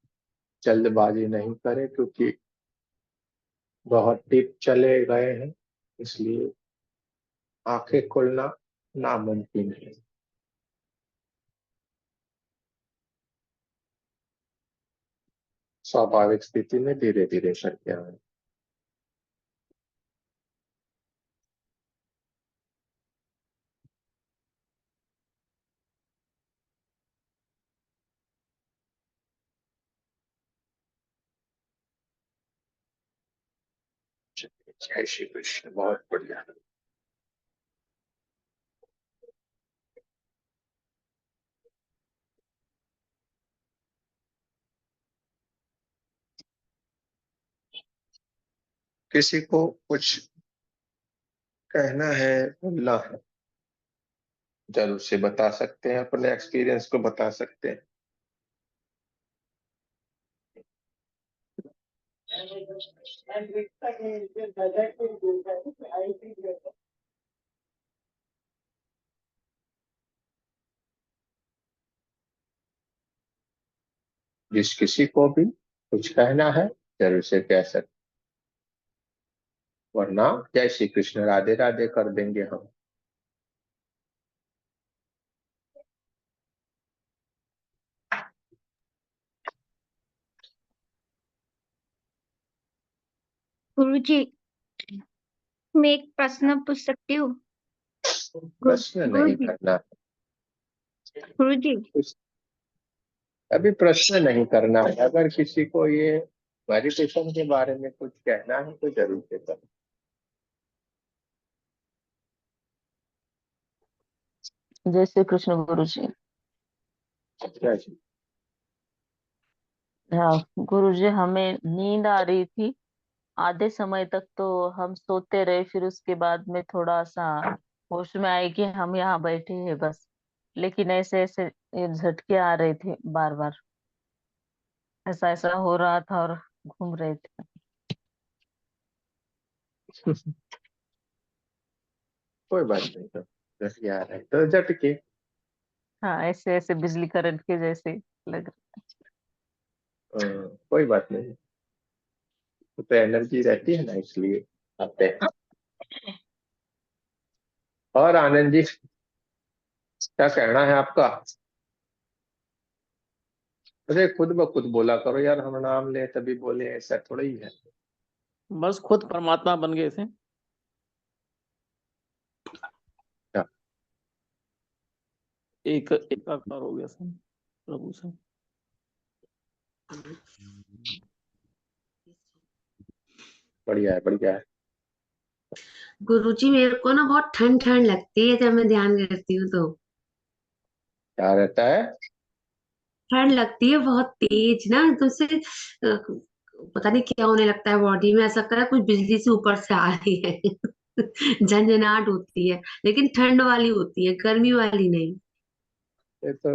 जल्दबाजी नहीं करें, क्योंकि बहुत डीप चले गए हैं, इसलिए आंखें खोलना नामुमकिन है। स्वाभाविक स्थिति में धीरे धीरे करके आए। जय श्री कृष्ण। बहुत बढ़िया। किसी को कुछ कहना है, बोलना है, जरूर से बता सकते हैं, अपने एक्सपीरियंस को बता सकते हैं। जिस किसी को भी कुछ कहना है, जरूर से कह सकते, वरना जय श्री कृष्ण राधे राधे कर देंगे हम। गुरुजी, मैं एक प्रश्न पूछ सकती हूँ? प्रश्न नहीं गुरुजी, करना। गुरुजी, कुछ अभी प्रश्न नहीं करना है। अगर किसी को ये मेडिटेशन के बारे में कुछ कहना है, तो जरूर से करें। जय श्री कृष्ण गुरु जी। जय श्री। हाँ गुरु जी, हमें नींद आ रही थी आधे समय तक, तो हम सोते रहे। फिर उसके बाद में थोड़ा सा होश में आए कि हम यहाँ बैठे हैं बस। लेकिन ऐसे ऐसे ये झटके आ रहे थे बार बार, ऐसा ऐसा हो रहा था और घूम रहे थे। कोई बात नहीं, तो झटके आ रहे हैं तो झटके। हाँ, ऐसे ऐसे बिजली करंट के जैसे लग रहे। कोई बात नहीं, तो एनर्जी रहती है ना, इसलिए आते हैं। और आनंद जी, क्या कहना है आपका? अरे खुद ब खुद बोला करो यार, हम नाम ले तभी बोले, ऐसा थोड़ा ही है। बस खुद परमात्मा बन गए थे। क्या? एक एकाकार हो गया था प्रभु से। बढ़िया है, बढ़िया है। गुरुजी, मेरे को ना बहुत ठंड ठंड लगती है जब मैं ध्यान करती हूँ तो। क्या रहता है? ठंड लगती है बहुत तेज ना, एकदम से पता नहीं क्या होने लगता है बॉडी में, ऐसा लगता है कुछ बिजली से ऊपर से आ रही है। झंझनाहट होती है, लेकिन ठंड वाली होती है, गर्मी वाली नहीं। ये तो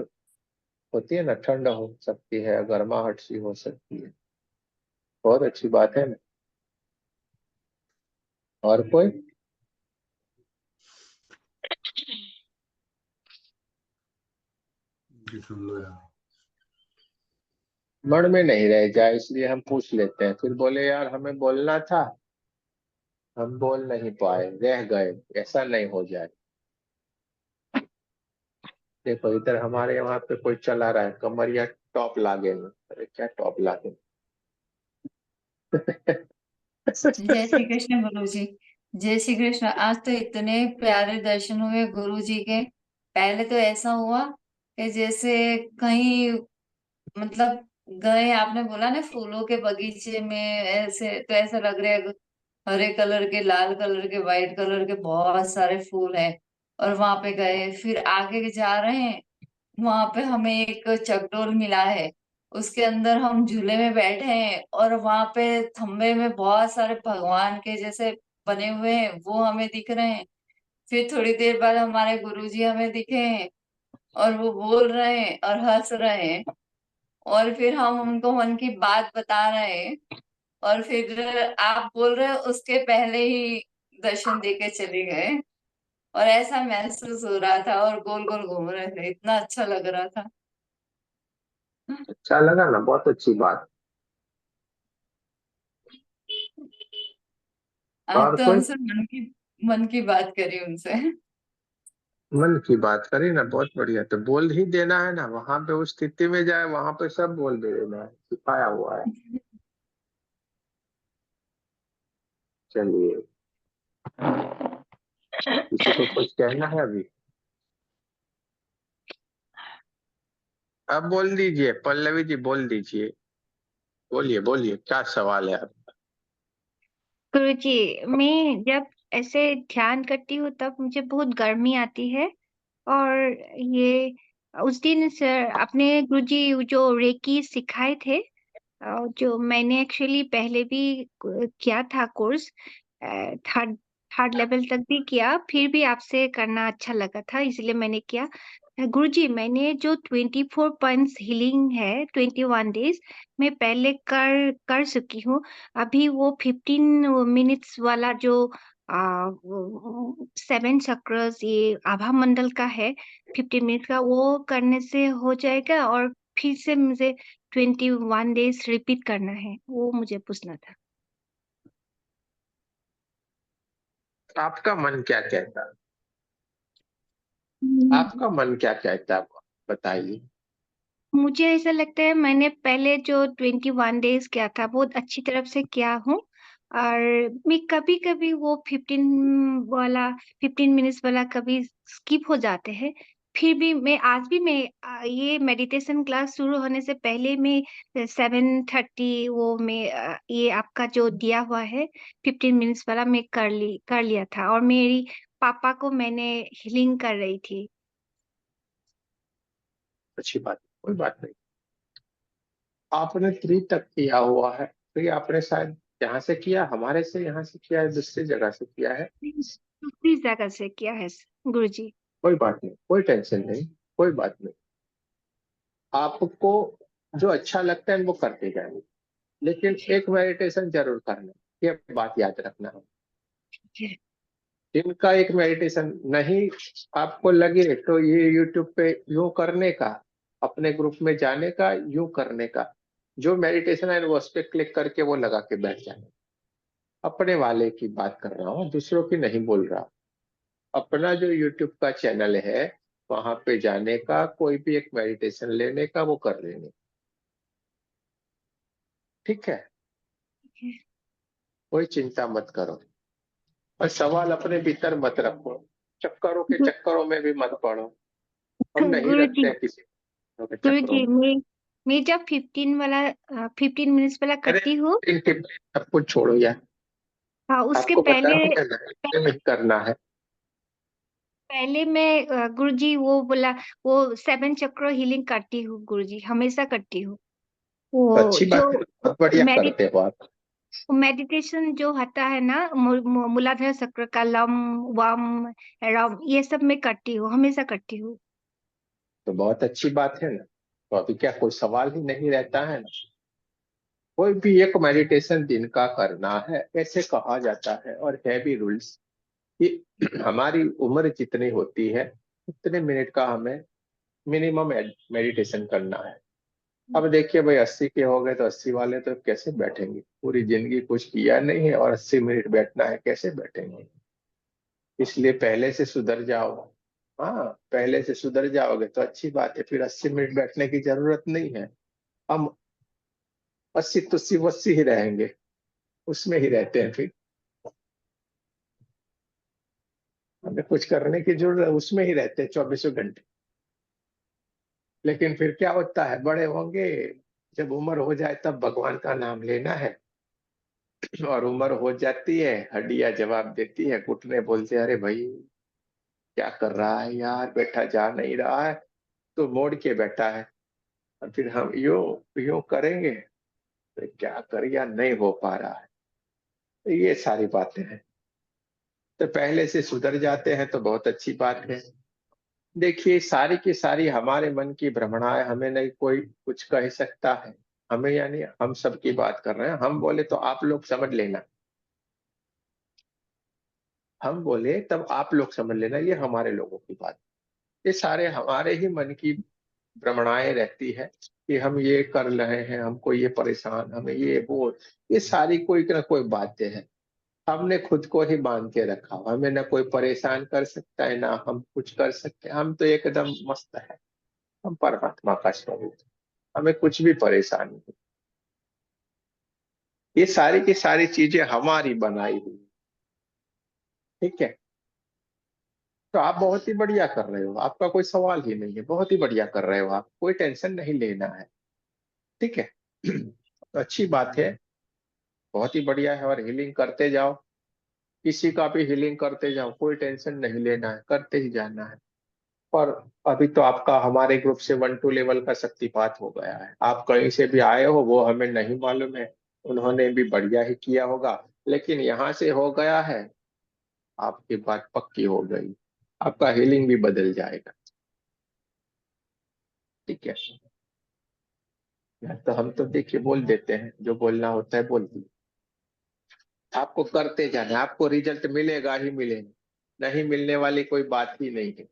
होती है ना, ठंड हो सकती है, गर्माहट सी हो सकती है। बहुत अच्छी बात है ना। और कोई? जी सुन लो यार। मन में नहीं रह जाए इसलिए हम पूछ लेते हैं, फिर बोले यार हमें बोलना था, हम बोल नहीं पाए, रह गए, ऐसा नहीं हो जाए। देखो इधर हमारे वहां पे कोई चला रहा है कमरिया टॉप लागे में, अरे क्या टॉप लागे। जय श्री कृष्ण गुरु जी। जय श्री कृष्ण। आज तो इतने प्यारे दर्शन हुए गुरु जी के। पहले तो ऐसा हुआ कि जैसे कहीं, मतलब गए, आपने बोला ना फूलों के बगीचे में, ऐसे तो ऐसा लग रहा है हरे कलर के, लाल कलर के, वाइट कलर के बहुत सारे फूल हैं। और वहां पे गए, फिर आगे जा रहे हैं, वहां पे हमें एक चकडोल मिला है, उसके अंदर हम झूले में बैठे हैं, और वहां पे खम्बे में बहुत सारे भगवान के जैसे बने हुए हैं, वो हमें दिख रहे हैं। फिर थोड़ी देर बाद हमारे गुरुजी हमें दिखे हैं, और वो बोल रहे हैं और हंस रहे हैं, और फिर हम उनको मन की बात बता रहे हैं, और फिर आप बोल रहे हो उसके पहले ही दर्शन देके चले गए। और ऐसा महसूस हो रहा था, और गोल गोल घूम रहे थे, इतना अच्छा लग रहा था। अच्छा लगा ना, बहुत अच्छी बात। आज और तो कोई हमसे मन की बात करी उनसे। मन की बात करी ना, बहुत बढ़िया। तो बोल ही देना है ना, वहां पे उस स्थिति में जाए वहां पे सब बोल दे देना है, सिखाया हुआ है। चलिए, किसी को कुछ कहना है अभी? अब बोल दीजिए, पल्लवी जी बोल दीजिए, बोलिए बोलिए, क्या सवाल है आप? गुरुजी, मैं जब ऐसे ध्यान करती हूँ तब मुझे बहुत गर्मी आती है। और ये उस दिन सर अपने गुरुजी जो रेकी सिखाए थे, जो मैंने एक्चुअली पहले भी किया था कोर्स, थर्ड थर्ड लेवल तक भी किया, फिर भी आपसे करना अच्छा लगा था इसलिए मैंने किया। गुरुजी, मैंने जो 24 पॉइंट्स हीलिंग है 21 डेज, मैं पहले कर कर चुकी हूँ। अभी वो 15 मिनट्स वाला जो 7 चक्रस, ये आभा मंडल का है, 15 मिनट का, वो करने से हो जाएगा? और फिर से मुझे 21 डेज रिपीट करना है, वो मुझे पूछना था। आपका मन क्या कहता है? हम्म, आपका मन क्या कहता है, बताइए। मुझे ऐसा लगता है मैंने पहले जो 21 डेज किया था बहुत अच्छी तरफ से किया हूँ। और मैं कभी कभी वो 15 मिनट्स वाला कभी स्किप हो जाते हैं। फिर भी मैं आज भी मैं ये मेडिटेशन क्लास शुरू होने से पहले मैं 7:30 वो मैं ये आपका जो दिया हुआ है 15 मिनट्स वाला मैं कर लिया था, और मेरी पापा को मैंने हीलिंग कर रही थी। अच्छी बात, कोई बात नहीं। आपने 3 तक किया हुआ है, तो ये आपने शायद यहाँ से किया, हमारे से यहाँ से किया है, दूसरी जगह से किया है। दूसरी जगह से किया है गुरुजी। कोई बात नहीं, कोई टेंशन नहीं, कोई बात नहीं। आपको जो अच्छा लगता है वो करते जाएंगे, लेकिन एक मेडिटेशन जरूर करना, ये बात याद रखना है। इनका एक मेडिटेशन नहीं आपको लगे तो ये यूट्यूब पे यूं करने का, अपने ग्रुप में जाने का, यूं करने का, जो मेडिटेशन है वो उस पर क्लिक करके वो लगा के बैठ जाना। अपने वाले की बात कर रहा हूँ, दूसरों की नहीं बोल रहा। अपना जो यूट्यूब का चैनल है वहां पे जाने का, कोई भी एक मेडिटेशन लेने का, वो कर लेने। ठीक है, कोई चिंता मत करो, और सवाल अपने भीतर मत रखो, चक्करों के चक्करों में भी मत पड़ो। हम नहीं रखते गुरुजी, हैं किसी के चक्करों गुरुजी, में। मैं जब 15 मिनट्स वाला अरे करती हूँ, इनके सब कुछ छोड़ो यार, हाँ, उसके आपको पता पहले है ना इसे नहीं करना है। पहले मैं गुरुजी वो बोला, वो 7 चक्र हीलिंग करती हूँ गुरुजी, हमेशा करती हूँ। तो वो अच्छी जो बात है, बहुत बढ़िया मेडि करते हो आप। मेडिटेशन जो होता है ना, मूलाधार चक्र का लम, वम, रम, ये सब मैं करती हूँ, हमेशा करती हूँ। तो बहुत अच्छी बात है ना, तो अभी क्या कोई सवाल ही नहीं रहता है ना। कोई भी एक मेडिटेशन दिन का करना है ऐसे कहा जाता है, और है भी रूल्स कि हमारी उम्र जितनी होती है उतने मिनट का हमें मिनिमम मेडिटेशन करना है। अब देखिए भाई, 80 के हो गए तो 80 वाले तो कैसे बैठेंगे? पूरी जिंदगी कुछ किया नहीं है और 80 मिनट बैठना है, कैसे बैठेंगे? इसलिए पहले से सुधर जाओ। हाँ, पहले से सुधर जाओगे तो अच्छी बात है, फिर 80 मिनट बैठने की जरूरत नहीं है। हम 80 तो सिर्फ 80 ही रहेंगे, उसमें ही रहते हैं फिर। हमें कुछ करने की जरूरत, उसमें ही रहते हैं 24 घंटे। लेकिन फिर क्या होता है, बड़े होंगे, जब उम्र हो जाए तब भगवान का नाम लेना है। और उम्र हो जाती है, हड्डियां जवाब देती है, घुटने बोलते हैं, अरे भाई क्या कर रहा है यार, बैठा जा नहीं रहा है, तो मोड़ के बैठा है। और फिर हम यूं यूं करेंगे तो क्या कर, या नहीं हो पा रहा है। तो ये सारी बातें हैं, तो पहले से सुधर जाते हैं तो बहुत अच्छी बात है। देखिए, सारी की सारी हमारे मन की भ्रमणाएं, हमें नहीं कोई कुछ कह सकता है। हमें यानी हम सब की बात कर रहे हैं, हम बोले तो आप लोग समझ लेना, हम बोले तब आप लोग समझ लेना, ये हमारे लोगों की बात। ये सारे हमारे ही मन की भ्रमणाएं रहती है कि हम ये कर रहे हैं, हमको ये परेशान, हमें ये वो, ये सारी कोई ना कोई बातें हैं। हमने खुद को ही बांध के रखा, हमें ना कोई परेशान कर सकता है, ना हम कुछ कर सकते हैं, हम तो एकदम मस्त है। हम परमात्मा का स्वरूप, हमें कुछ भी परेशान नहीं। ये सारी की सारी चीजें हमारी बनाई हुई, ठीक है। तो आप बहुत ही बढ़िया कर रहे हो, आपका कोई सवाल ही नहीं है, बहुत ही बढ़िया कर रहे हो आप, कोई टेंशन नहीं लेना है, ठीक है। तो अच्छी बात है, बहुत ही बढ़िया है, और हीलिंग करते जाओ, किसी का भी हीलिंग करते जाओ, कोई टेंशन नहीं लेना है, करते ही जाना है। पर अभी तो आपका हमारे ग्रुप से 1-2 लेवल का शक्तिपात हो गया है, आप कहीं से भी आए हो वो हमें नहीं मालूम है, उन्होंने भी बढ़िया ही किया होगा, लेकिन यहाँ से हो गया है, आपकी बात पक्की हो गई, आपका हीलिंग भी बदल जाएगा, ठीक है। तो हम तो देखिए बोल देते हैं, जो बोलना होता है बोल दिए। आपको करते जाना है, आपको रिजल्ट मिलेगा ही मिलेगा, नहीं मिलने वाली कोई बात ही नहीं है।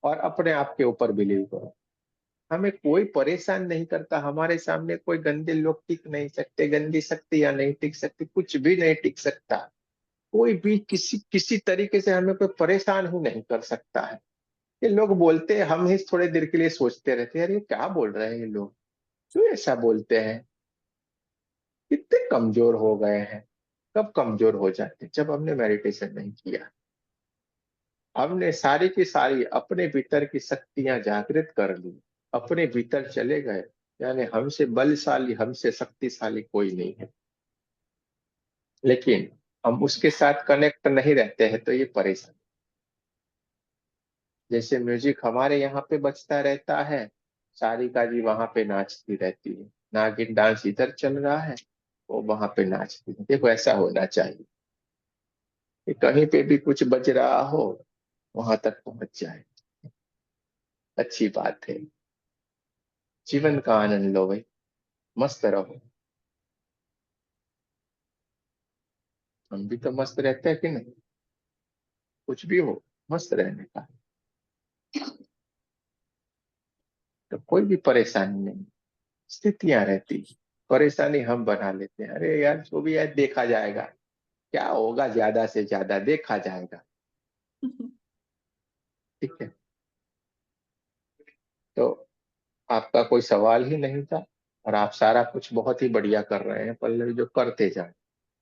और अपने आप के ऊपर बिलीव करो, हमें कोई परेशान नहीं करता, हमारे सामने कोई गंदे लोग टिक नहीं सकते, गंदी शक्तियां नहीं टिक सकती, कुछ भी नहीं टिक सकता। कोई भी किसी किसी तरीके से हमें कोई परेशान ही नहीं कर सकता है। ये लोग बोलते हैं, हम ही थोड़े देर के लिए सोचते रहते हैं, यार ये क्या बोल रहे हैं ये लोग, क्यों ऐसा बोलते हैं, कितने कमजोर हो गए हैं। कब कमजोर हो जाते, जब हमने मेडिटेशन नहीं किया, हमने सारी की सारी अपने भीतर की शक्तियां जागृत कर ली, अपने भीतर चले गए, यानी हमसे बलशाली, हमसे शक्तिशाली कोई नहीं है। लेकिन हम उसके साथ कनेक्ट नहीं रहते हैं तो ये परेशान। जैसे म्यूजिक हमारे यहाँ पे बजता रहता है, सारिका जी वहां पे नाचती रहती है, नागिन डांस इधर चल रहा है, वो वहां पे नाचती है। देखो ऐसा होना चाहिए कि कहीं पे भी कुछ बज रहा हो, वहां तक पहुंच जाए, अच्छी बात है। जीवन का आनंद लो भाई, मस्त रहो। हम भी तो मस्त रहते हैं कि नहीं, कुछ भी हो, मस्त रहने का, तो कोई भी परेशानी नहीं। स्थितियां रहती, परेशानी हम बना लेते हैं, अरे यार जो भी है देखा जाएगा, क्या होगा, ज्यादा से ज्यादा देखा जाएगा, ठीक है। तो आपका कोई सवाल ही नहीं था, और आप सारा कुछ बहुत ही बढ़िया कर रहे हैं पल्लवी, जो करते जाए।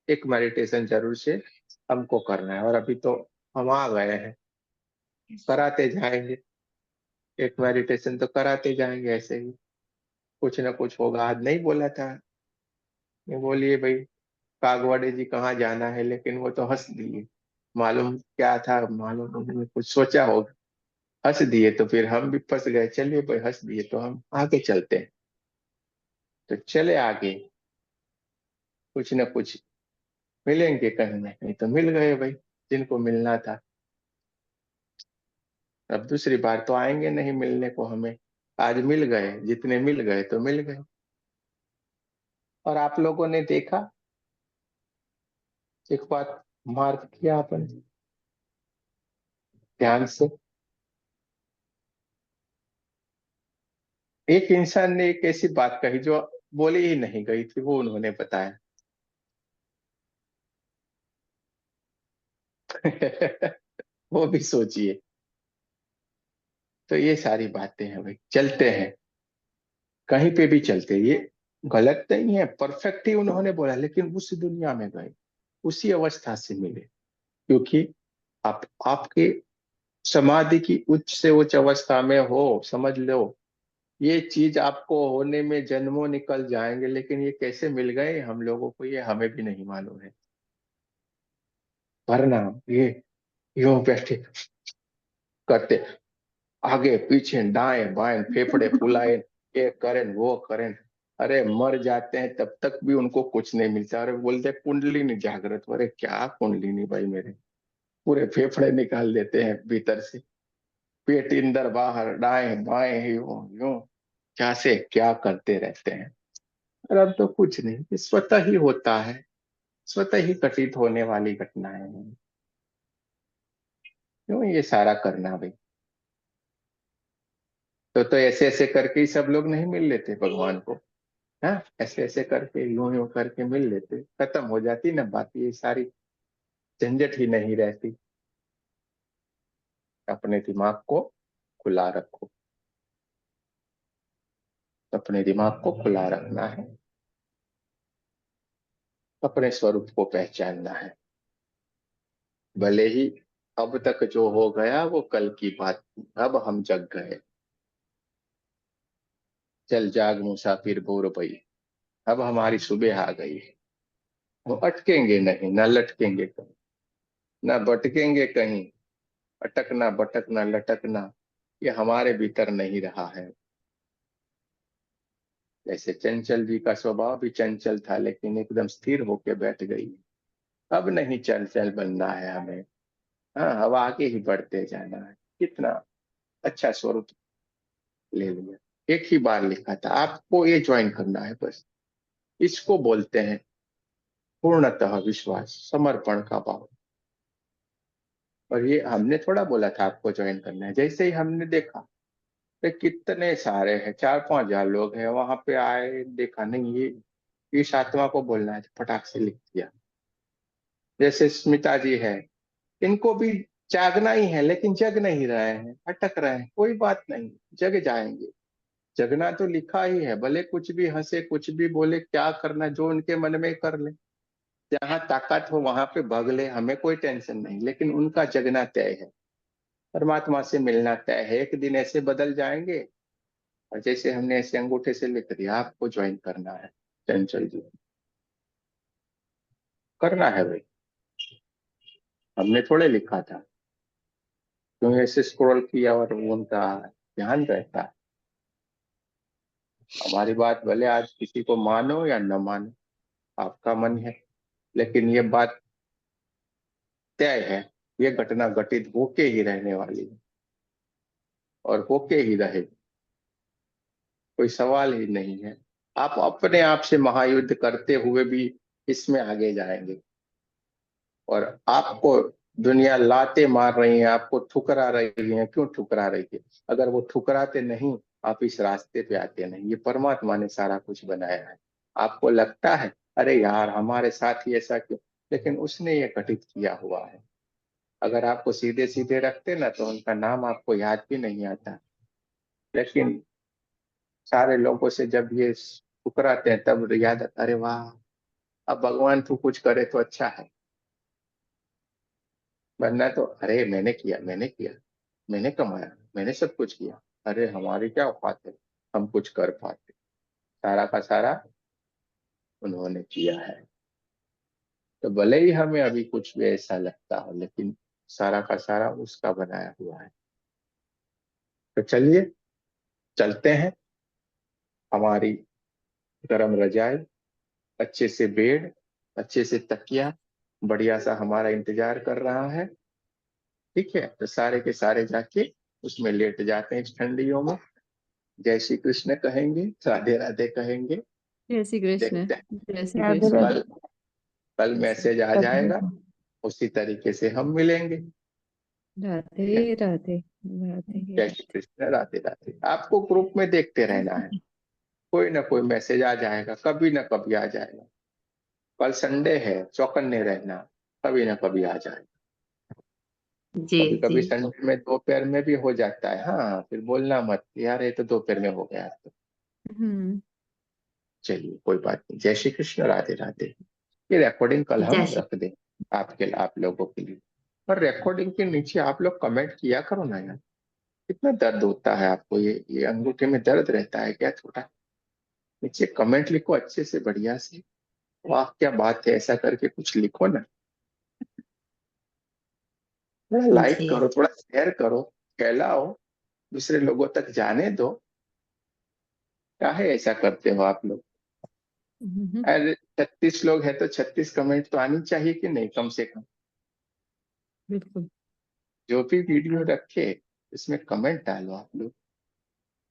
एक मेडिटेशन जरूर से हमको करना है, और अभी तो हम आ गए हैं, कराते जाएंगे, एक मेडिटेशन तो कराते जाएंगे ऐसे ही, कुछ ना कुछ होगा। आज नहीं बोला था, ये बोलिए भाई कागवाड़े जी कहाँ जाना है, लेकिन वो तो हंस दिए, मालूम क्या था, मालूम उन्होंने कुछ सोचा होगा, हंस दिए, तो फिर हम भी फंस गए, चलिए भाई हंस दिए तो हम आगे चलते हैं। तो चले आगे, कुछ ना कुछ मिलेंगे, कहीं ना कहीं तो मिल गए भाई, जिनको मिलना था। अब दूसरी बार तो आएंगे नहीं मिलने को हमें, आज मिल गए, जितने मिल गए तो मिल गए। और आप लोगों ने देखा, एक बात मार्क किया आपने ध्यान से, एक इंसान ने एक ऐसी बात कही जो बोली ही नहीं गई थी, वो उन्होंने बताया। वो भी सोचिए। तो ये सारी बातें हैं भाई, चलते हैं कहीं पे भी चलते हैं। ये गलत नहीं है, परफेक्ट ही उन्होंने बोला, लेकिन उस दुनिया में गए, उसी अवस्था से मिले। क्योंकि आप आपके समाधि की उच्च से उच्च अवस्था में हो, समझ लो ये चीज आपको होने में जन्मों निकल जाएंगे, लेकिन ये कैसे मिल गए हम लोगों को, ये हमें भी नहीं मालूम है। वरना ये यूं बैठे करते, आगे पीछे दाएं बाएं फेफड़े फुलाए, ये करें वो करें, अरे मर जाते हैं तब तक भी उनको कुछ नहीं मिलता। अरे बोलते कुंडलिनी जागृत, अरे क्या कुंडलिनी भाई, मेरे पूरे फेफड़े निकाल देते हैं भीतर से, पेट अंदर बाहर दाएं बाएं यूं यूं, क्या से क्या करते रहते हैं। और अब तो कुछ नहीं, ये स्वतः ही होता है, स्वतः ही घटित होने वाली घटनाएं हैं। क्यों ये सारा करना भाई? तो ऐसे ऐसे करके ही सब लोग नहीं मिल लेते भगवान को। हाँ, ऐसे ऐसे करके यूं यूं करके मिल लेते, खत्म हो जाती ना बात, ये सारी झंझट ही नहीं रहती। अपने दिमाग को खुला रखो, अपने दिमाग को खुला रखना है, अपने स्वरूप को पहचानना है। भले ही अब तक जो हो गया वो कल की बात थी, अब हम जग गए। चल जाग मुसाफिर भोर भई, अब हमारी सुबह आ गई। वो अटकेंगे नहीं, ना लटकेंगे कहीं, ना भटकेंगे कहीं। अटकना भटकना लटकना ये हमारे भीतर नहीं रहा है। जैसे चंचल जी का स्वभाव भी चंचल था, लेकिन एकदम स्थिर होके बैठ गई। अब नहीं चंचल बनना है हमें। हाँ, अब आगे ही बढ़ते जाना है। कितना अच्छा स्वरूप ले लिया, एक ही बार लिखा था, आपको ये ज्वाइन करना है बस। इसको बोलते हैं पूर्णतः विश्वास, समर्पण का भाव। और ये हमने थोड़ा बोला था आपको ज्वाइन करना है, जैसे ही हमने देखा तो कितने सारे हैं, 4-5 हजार लोग हैं वहां पे आए, देखा नहीं ये इस आत्मा को बोलना है, फटाक से लिख दिया। जैसे स्मिता जी है, इनको भी जागना ही है, लेकिन जग नहीं रहे हैं, अटक रहे हैं। कोई बात नहीं, जग जाएंगे। जगना तो लिखा ही है, भले कुछ भी हंसे कुछ भी बोले, क्या करना जो उनके मन में कर ले, जहां ताकत हो वहां पे भाग ले, हमें कोई टेंशन नहीं। लेकिन उनका जगना तय है, परमात्मा से मिलना तय है। एक दिन ऐसे बदल जाएंगे, और जैसे हमने ऐसे अंगूठे से लिख दिया आपको ज्वाइन करना है, चंचल जी करना है भाई। हमने थोड़े लिखा था, क्यों ऐसे स्क्रॉल किया और उनका ध्यान रहता है। हमारी बात भले आज किसी को मानो या न मानो, आपका मन है, लेकिन ये बात तय है, ये घटना घटित होके ही रहने वाली है और होके ही रहेगी, कोई सवाल ही नहीं है। आप अपने आप से महायुद्ध करते हुए भी इसमें आगे जाएंगे, और आपको दुनिया लाते मार रही है, आपको ठुकरा रही है। क्यों ठुकरा रही है? अगर वो ठुकराते नहीं, आप इस रास्ते पे आते नहीं। ये परमात्मा ने सारा कुछ बनाया है। आपको लगता है अरे यार हमारे साथ ही ऐसा क्यों, लेकिन उसने ये घटित किया हुआ है। अगर आपको सीधे सीधे रखते ना तो उनका नाम आपको याद भी नहीं आता, लेकिन सारे लोगों से जब ये ठुकराते हैं तब याद आता, अरे वाह अब भगवान तू कुछ करे तो अच्छा है। वरना तो अरे मैंने किया, मैंने कमाया, मैंने सब कुछ किया, अरे हमारी क्या औकात है, हम कुछ कर पाते? सारा का सारा उन्होंने किया है। तो भले ही हमें अभी कुछ भी ऐसा लगता हो, लेकिन सारा का सारा उसका बनाया हुआ है। तो चलिए चलते हैं। हमारी गरम रजाई, अच्छे से बेड, अच्छे से तकिया बढ़िया सा हमारा इंतजार कर रहा है। ठीक है, तो सारे के सारे जाके उसमें लेट जाते हैं इस ठंडियों में। जय श्री कृष्ण कहेंगे, राधे राधे कहेंगे। जय श्री कृष्ण। देखते हैं जय श्री राधे कृष्ण। राधे। कल, कल मैसेज आ राधे जाएगा, राधे। उसी तरीके से हम मिलेंगे। राधे राधे। जय श्री कृष्ण, राधे राधे। आपको ग्रुप में देखते रहना है, कोई ना कोई मैसेज आ जाएगा, कभी ना कभी आ जाएगा। कल संडे है, चौकन्ने रहना, कभी ना कभी आ जाएगा। जी कभी कभी जी। संडे में दोपहर में भी हो जाता है। हाँ, फिर बोलना मत यार, ये तो दोपहर में हो गया। तो चलिए, कोई बात नहीं। जय श्री कृष्ण, राधे राधे। ये रिकॉर्डिंग कल जय हम श्री। रख दें आपके, आप लोगों के लिए। पर रिकॉर्डिंग के नीचे आप लोग कमेंट किया करो ना यार। कितना दर्द होता है आपको, ये अंगूठे में दर्द रहता है क्या थोड़ा? नीचे कमेंट लिखो अच्छे से, बढ़िया से। वाह क्या बात है, ऐसा करके कुछ लिखो ना। थोड़ा लाइक जी करो, थोड़ा शेयर करो, फैलाओ, दूसरे लोगों तक जाने दो। काहे ऐसा करते हो आप लोग? अरे 36 लोग हैं तो 36 कमेंट तो आनी चाहिए कि नहीं, कम से कम। बिल्कुल। जो भी वीडियो रखे इसमें कमेंट डालो आप लोग।